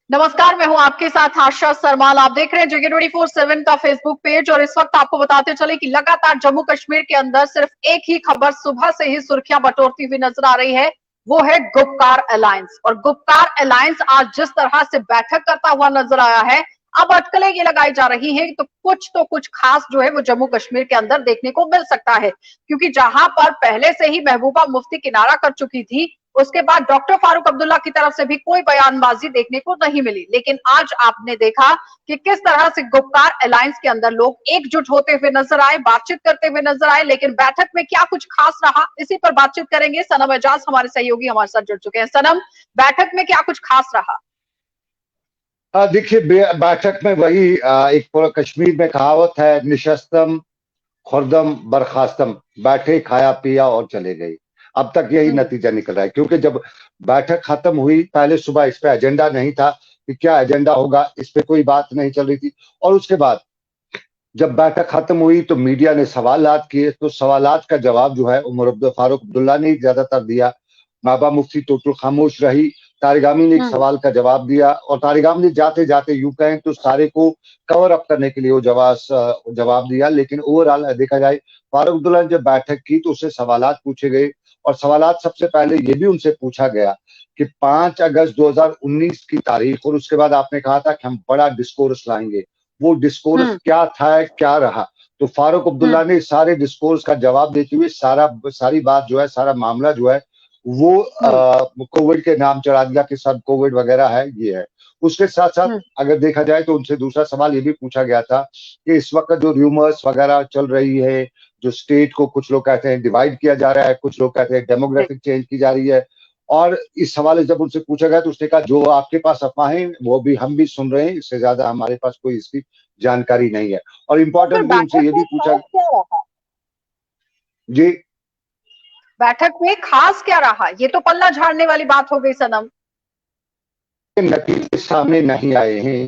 नमस्कार, मैं हूं आपके साथ आशा सरमाल। आप देख रहे हैं जगह 24/7 का फेसबुक पेज। और इस वक्त आपको बताते चले कि लगातार जम्मू कश्मीर के अंदर सिर्फ एक ही खबर सुबह से ही सुर्खियां बटोरती हुई नजर आ रही है, वो है गुपकार अलायंस। और गुपकार अलायंस आज जिस तरह से बैठक करता हुआ नजर आया है, अब अटकलें ये लगाई जा रही हैं तो कुछ खास जो है वो जम्मू कश्मीर के अंदर देखने को मिल सकता है। क्योंकि जहां पर पहले से ही महबूबा मुफ्ती किनारा कर चुकी थी, उसके बाद डॉक्टर फारूक अब्दुल्ला की तरफ से भी कोई बयानबाजी देखने को नहीं मिली। लेकिन आज आपने देखा कि किस तरह से गुपकार अलायंस के अंदर लोग एकजुट होते हुए नजर आए, बातचीत करते हुए नजर आए। लेकिन बैठक में क्या कुछ खास रहा, इसी पर बातचीत करेंगे। सनम एजाज हमारे सहयोगी हमारे साथ जुड़ चुके हैं। सनम, बैठक में क्या कुछ खास रहा? देखिए, बैठक में वही एक पूरा कश्मीर में कहावत है, निशस्तम खुर्दम बर्खास्तम, बैठे खाया पिया और चले गए। अब तक यही नतीजा निकल रहा है, क्योंकि जब बैठक खत्म हुई, पहले सुबह इस पे एजेंडा नहीं था कि क्या एजेंडा होगा, इस पे कोई बात नहीं चल रही थी। और उसके बाद जब बैठक खत्म हुई तो मीडिया ने सवालात किए, तो सवालात का जवाब जो है उमर फारूक अब्दुल्ला ने ज्यादातर दिया। महबूबा मुफ्ती टोटल खामोश रही। तारिगामी ने एक सवाल का जवाब दिया, और तारिगामी ने जाते जाते यूं कहें तो सारे को कवर अप करने के लिए वो जवाब दिया। लेकिन ओवरऑल देखा जाए, फारूक अब्दुल्ला ने जब बैठक की तो उससे सवालात पूछे गए, और सवालात सबसे पहले ये भी उनसे पूछा गया कि 5 अगस्त 2019 की तारीख, और उसके बाद आपने कहा था कि हम बड़ा डिस्कोर्स लाएंगे, वो डिस्कोर्स क्या था, क्या रहा। तो फारूक अब्दुल्ला ने सारे डिस्कोर्स का जवाब देते हुए सारी बात जो है, सारा मामला जो है वो कोविड के नाम चढ़ा दिया कि सब कोविड वगैरह है, ये है। उसके साथ साथ अगर देखा जाए तो उनसे दूसरा सवाल ये भी पूछा गया था कि इस वक्त जो र्यूमर्स वगैरह चल रही है, जो स्टेट को कुछ लोग कहते हैं डिवाइड किया जा रहा है, कुछ लोग कहते हैं डेमोग्राफिक चेंज की जा रही है। और इस सवाल जब उनसे पूछा गया तो उसने कहा जो आपके पास अफवाहें वो भी हम भी सुन रहे हैं, इससे ज्यादा हमारे पास कोई इसकी जानकारी नहीं है। और इम्पोर्टेंटली उनसे ये भी पूछा जी, बैठक में खास क्या रहा? ये तो पल्ला झाड़ने वाली बात हो गई सनम। नतीजे सामने नहीं आए हैं,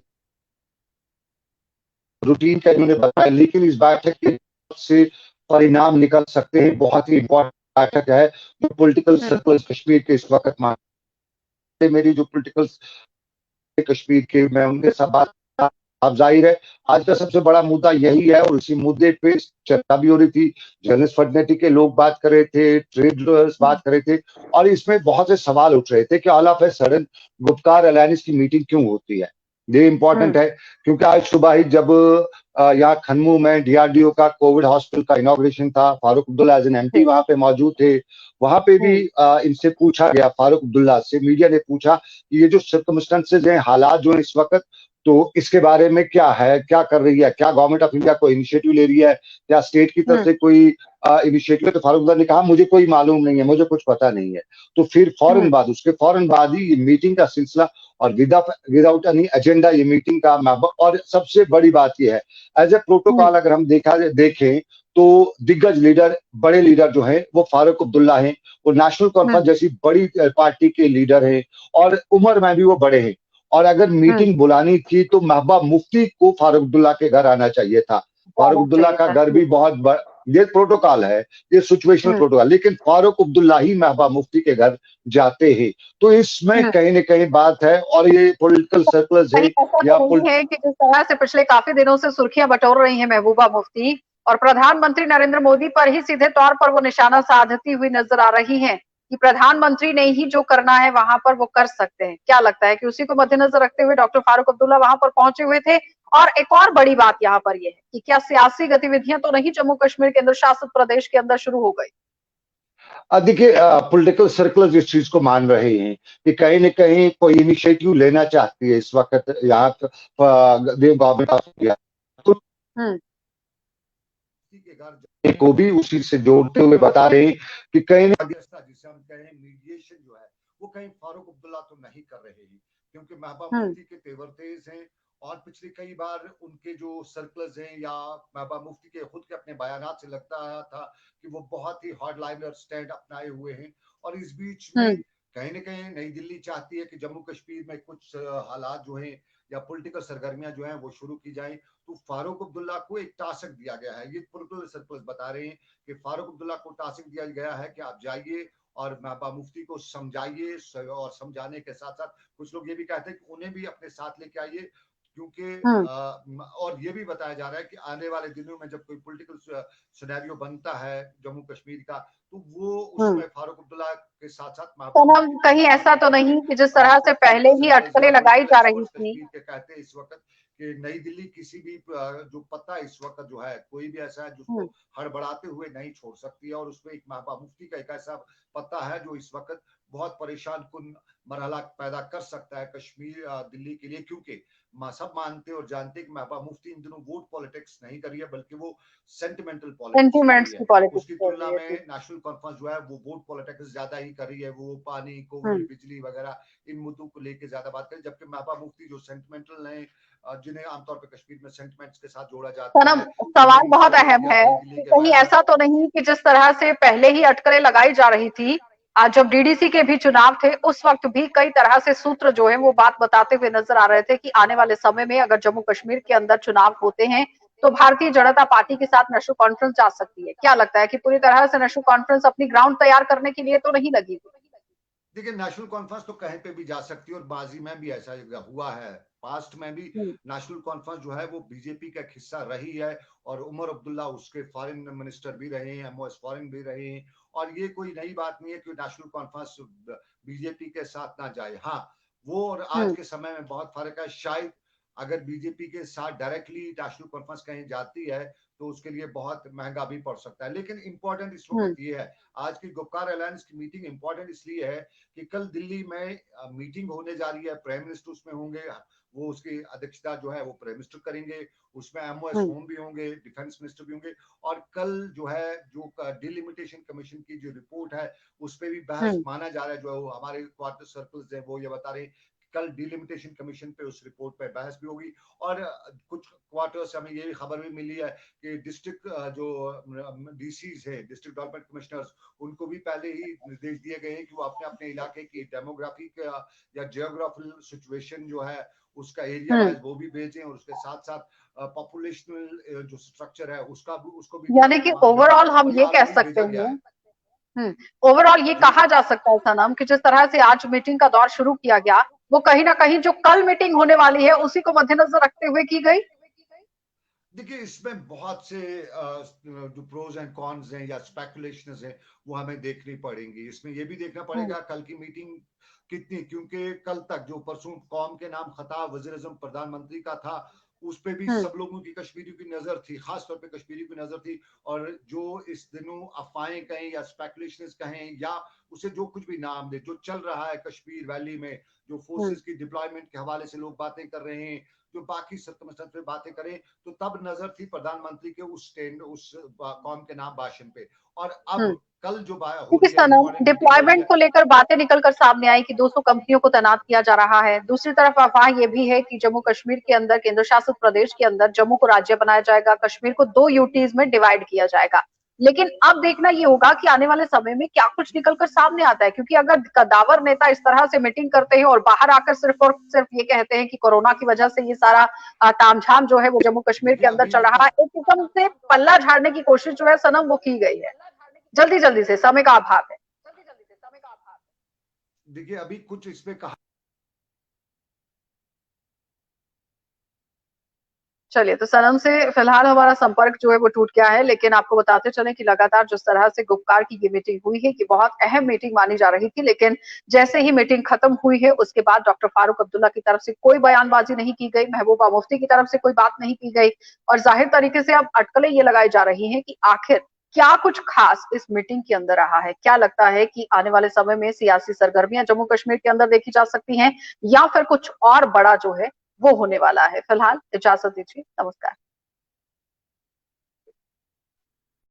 रूटीन का इन्होंने बताया, लेकिन इस बैठक के से परिणाम निकल सकते हैं। बहुत ही इंपॉर्टेंट बैठक है जो पॉलिटिकल सर्कल्स कश्मीर के इस वक्त मानते, मेरी जो पॉलिटिकल कश्मीर के, मैं उनके साथ बात, अब जाहिर है आज का सबसे बड़ा मुद्दा यही है, और इसी मुद्दे पे चर्चा भी हो रही थी। जर्नलिस्ट फर्टर्निटी के लोग बात कर रहे थे, ट्रेडर्स बात कर रहे थे, और इसमें बहुत से सवाल उठ रहे थे कि all of a sudden Gupkar alliance की मीटिंग क्यों होती है। ये इंपॉर्टेंट है, क्योंकि आज सुबह ही जब यहाँ खन्मू में डीआरडीओ का कोविड हॉस्पिटल का इनॉग्रेशन था, Farooq Abdullah as an MP वहां पे मौजूद थे। वहां पे भी इनसे पूछा गया, फारूक अब्दुल्ला से मीडिया ने पूछा कि ये जो सर्कमस्टेंसेज हैं, हालात जो है इस वक्त, तो इसके बारे में क्या है, क्या कर रही है, क्या गवर्नमेंट ऑफ इंडिया कोई इनिशिएटिव ले रही है, क्या स्टेट की तरफ से कोई इनिशिएटिव है। तो फारूक अब्दुल्ला ने कहा मुझे कोई मालूम नहीं है, मुझे कुछ पता नहीं है। तो फिर उसके फौरन बाद ही ये मीटिंग का सिलसिला, और विदाउट एनी एजेंडा ये मीटिंग का। और सबसे बड़ी बात ये है, एज ए प्रोटोकॉल अगर हम देखें तो दिग्गज लीडर, बड़े लीडर जो हैं वो फारूक अब्दुल्ला हैं, वो नेशनल कॉन्फ्रेंस जैसी बड़ी पार्टी के लीडर हैं, और उम्र में भी वो बड़े हैं। और अगर मीटिंग बुलानी थी तो महबूबा मुफ्ती को फारूक अब्दुल्ला के घर आना चाहिए था। फारूक अब्दुल्ला का घर भी बहुत बड़ा, ये प्रोटोकॉल है, ये सिचुएशनल प्रोटोकॉल, लेकिन फारूक अब्दुल्ला ही महबूबा मुफ्ती के घर जाते हैं। तो इसमें कहीं ना कहीं बात है, और ये पॉलिटिकल सर्कल्स है या है कि जिस तरह से पिछले काफी दिनों से सुर्खियां बटोर रही हैं महबूबा मुफ्ती, और प्रधानमंत्री नरेंद्र मोदी पर ही सीधे तौर पर वो निशाना साधती हुई नजर आ रही हैं कि प्रधानमंत्री ने ही जो करना है वहां पर वो कर सकते हैं। क्या लगता है कि उसी को मद्देनजर रखते हुए डॉक्टर फारूक अब्दुल्ला वहां पर पहुंचे हुए थे? और एक और बड़ी बात यहाँ पर यह है कि क्या सियासी गतिविधियां तो नहीं जम्मू कश्मीर केंद्र शासित प्रदेश के अंदर शुरू हो गई? देखिए, पॉलिटिकल सर्कल्स इस चीज को मान रहे हैं कि कहीं न कहीं कोई इनिशिएटिव लेना चाहती है इस वक्त यहाँ गवर्नमेंट ऑफ इंडिया, तो के घर जाने को भी उसी से जोड़ते हुए बता रहे हैं कि कहीं मध्यस्थता जिसे हम कहें मीडिएशन जो है, वो कहीं फारूक अब्दुल्ला तो नहीं कर रहे हैं, क्योंकि महबूबा मुफ्ती के तेवर तेज हैं। और पिछली कई बार उनके जो सर्कल्स हैं या महबूबा मुफ्ती के खुद के अपने बयानात से लगता था कि वो बहुत ही हार्ड लाइनर स्टैंड अपनाए हुए हैं। और इस बीच में कहीं न कहीं नई दिल्ली चाहती है कि जम्मू कश्मीर में कुछ हालात जो हैं या पॉलिटिकल सरगर्मियां जो हैं वो शुरू की जाए। तो फारूक अब्दुल्ला को एक टास्क दिया गया है, ये पॉलिटिकल सर्कल्स बता रहे हैं कि फारूक अब्दुल्ला को टास्क दिया गया है कि आप जाइए और महबूबा मुफ्ती को समझाइए, और समझाने के साथ साथ कुछ लोग ये भी कहते हैं कि उन्हें भी अपने साथ लेके आइए, क्योंकि और ये भी बताया जा रहा है कि आने वाले दिनों में जब कोई पॉलिटिकल सिनेरियो बनता है जम्मू कश्मीर का, तो वो उसमें फारूक अब्दुल्ला के साथ साथ महबूबा सनम, मुफ्ती को कहीं भी ऐसा लेके तो आएंगे। नहीं कि जिस तरह से पहले पॉलिटिकल ही सर्कल्स अटकलें या लगाई पॉलिटिकल जा रही एक्सपर्ट्स थी? कश्मीर के कहते हैं इस वक्त कि नई दिल्ली किसी भी जो पत्ता इस वक्त जो है, कोई भी ऐसा है जिसको हड़बड़ाते हुए नहीं छोड़ सकती है, और उसमें एक महबूबा मुफ्ती का एक ऐसा पत्ता है जो इस वक्त बहुत परेशान कुन मरहला पैदा कर सकता है कश्मीर दिल्ली के लिए, क्योंकि सब मानते और जानते हैं कि महबूबा मुफ्ती इन दिनों वोट पॉलिटिक्स नहीं कर रही है, बल्कि वो सेंटिमेंटल पॉलिटिक्स कर रही सेंटिमेंट्स की है। पॉलिटिक्स उसकी कर तुलना रही है। में नेशनल कॉन्फ्रेंस जो है वो वोट पॉलिटिक्स ज्यादा ही कर रही है, वो पानी, कोयले, हम्म बिजली वगैरह इन मुद्दों को लेकर ज्यादा बात करें, जबकि महबूबा मुफ्ती जो सेंटिमेंटल है, जिन्हें आमतौर पर कश्मीर में सेंटिमेंट्स के साथ जोड़ा जाता सनम, है, सवाल दिल्ली बहुत को अहम या है नई दिल्ली कि के कहीं बारे में। ऐसा तो नहीं कि जिस तरह से पहले ही अटकलें लगाई जा रही थी, आज जब डीडीसी के भी चुनाव थे उस वक्त भी कई तरह से सूत्र जो है वो बात बताते हुए नजर आ रहे थे कि आने वाले समय में अगर जम्मू कश्मीर के अंदर चुनाव होते हैं तो भारतीय जनता पार्टी के साथ नेशनल कॉन्फ्रेंस जा सकती है। क्या लगता है कि पूरी तरह से नेशनल कॉन्फ्रेंस अपनी ग्राउंड तैयार करने के लिए तो नहीं लगी? देखिए, नेशनल कॉन्फ्रेंस तो कहीं पे भी जा सकती है, और बाजी में भी ऐसा हुआ है, पास्ट में भी हम्म नेशनल कॉन्फ्रेंस जो है वो बीजेपी का एक हिस्सा रही है, और उमर अब्दुल्ला उसके फॉरेन मिनिस्टर भी रहे हैं, एमओएस फॉरेन भी रहे हैं, और ये कोई नई बात नहीं है कि नेशनल कॉन्फ्रेंस बीजेपी के साथ ना जाए। हाँ, वो और आज हम्म के समय में बहुत फर्क है। शायद अगर बीजेपी के साथ डायरेक्टली नेशनल कॉन्फ्रेंस कहीं जाती है तो उसके लिए बहुत महंगा भी पड़ सकता है, लेकिन इंपॉर्टेंट इस हम्म वक्त ये है, आज की गुप्कार अलायंस की मीटिंग इंपॉर्टेंट इसलिए है कि कल दिल्ली में मीटिंग होने जा रही है, प्राइम मिनिस्टर उसमें होंगे, वो उसकी अध्यक्षता जो है वो प्राइम मिनिस्टर करेंगे, उसमें एमओएस हम्म होम भी होंगे, डिफेंस मिनिस्टर भी होंगे, और कल जो है जो डिलिमिटेशन कमीशन की जो रिपोर्ट है उस पर भी बहस हम्म माना जा रहा है, जो हमारे क्वार्टर सर्कल्स है वो ये बता रहे हैं, कल डिलिमिटेशन कमीशन पे उस रिपोर्ट पे बहस भी होगी, और कुछ क्वार्टर से हमें ये खबर भी मिली है कि डिस्ट्रिक्ट जो डीसीज है, डिस्ट्रिक्ट डेवलपमेंट कमिश्नर्स, उनको भी पहले ही निर्देश दिए गए हैं कि वो अपने अपने इलाके की डेमोग्राफी का या जियोग्राफिकल सिचुएशन जो है उसका एरिया हम्म वाइज वो भी भेजें, और उसके साथ साथ पॉपुलेशनल जो स्ट्रक्चर है उसका भी उसको भी यानी कि वहां भेजें, ओवरऑल हम और ये ये कह ऑलरेडी सकते भेजा गया हैं, है। ओवरऑल ये जी। कहा जा सकता है सनम कि जिस तरह से आज मीटिंग का दौर शुरू किया गया वो कहीं ना कहीं जो कल मीटिंग होने वाली है उसी को मद्देनजर रखते हुए की गई। देखिए, इसमें बहुत से जो प्रोज एंड कॉन्स हैं या स्पेकुलेशन हैं वो हमें देखनी पड़ेंगी। इसमें ये भी देखना हम्म पड़ेगा कल की मीटिंग कितनी, क्योंकि कल तक जो परसों कौम के नाम खिताब वज़ीर-ए-आज़म प्रधानमंत्री का था, उस पे भी हम्म सब लोगों की कश्मीरियों की नजर थी, खास तौर पे कश्मीरियों की नजर थी, और जो इस दिनों अफवाहें कहें या स्पेकुलेशंस कहें या उसे जो कुछ भी नाम दे, जो चल रहा है कश्मीर वैली में, जो हम्म फोर्सेस की डिप्लॉयमेंट के हवाले से लोग बातें कर रहे हैं, जो बाकी सर्कमस्टेंस पे बातें करें, तो तब नजर थी प्रधानमंत्री के उस स्टैंड उस कौम के नाम भाषण पे, और हम्म अब कल जो हो क्योंकि रही है, सनम, इंपॉर्टेंट मीटिंग हो रही डिप्लॉयमेंट है। को लेकर बातें निकलकर सामने आई कि 200 कंपनियों को तैनात किया जा रहा है। दूसरी तरफ अफवाह ये भी है कि जम्मू कश्मीर के अंदर, केंद्र शासित प्रदेश के अंदर जम्मू को राज्य बनाया जाएगा, कश्मीर को 2 यूटीज में डिवाइड किया जाएगा। लेकिन अब देखना ये होगा कि आने वाले समय में क्या कुछ निकलकर सामने आता है, क्योंकि अगर कदावर नेता इस तरह से मीटिंग करते हैं और बाहर आकर सिर्फ और सिर्फ ये कहते हैं कि कोरोना की वजह से ये सारा तामझाम जो है वो जम्मू कश्मीर देखिए के अंदर अभी चल रहा है, एक किस्म से पल्ला झाड़ने की कोशिश जो है सनम वो की गई है। जल्दी जल्दी से, समय का अभाव है। देखिए अभी कुछ इसमें कहा। चलिए, तो सनम से फिलहाल हमारा संपर्क जो है वो टूट गया है, लेकिन आपको बताते चलें कि लगातार जिस तरह से गुप्कार की ये मीटिंग हुई है, ये बहुत अहम मीटिंग मानी जा रही थी, लेकिन जैसे ही मीटिंग खत्म हुई है उसके बाद डॉक्टर फारूक अब्दुल्ला की तरफ से कोई बयानबाजी नहीं की गई, महबूबा मुफ्ती की तरफ से कोई बात नहीं की गई, और जाहिर तरीके से अब अटकलें ये लगाई जा रही हैं कि आखिर क्या कुछ खास इस मीटिंग के अंदर रहा है। क्या लगता है कि आने वाले समय में सियासी सरगर्मियां जम्मू कश्मीर के अंदर देखी जा सकती हैं, या फिर कुछ और बड़ा जो है वो होने वाला है? फिलहाल इजाजत दीजिए, नमस्कार।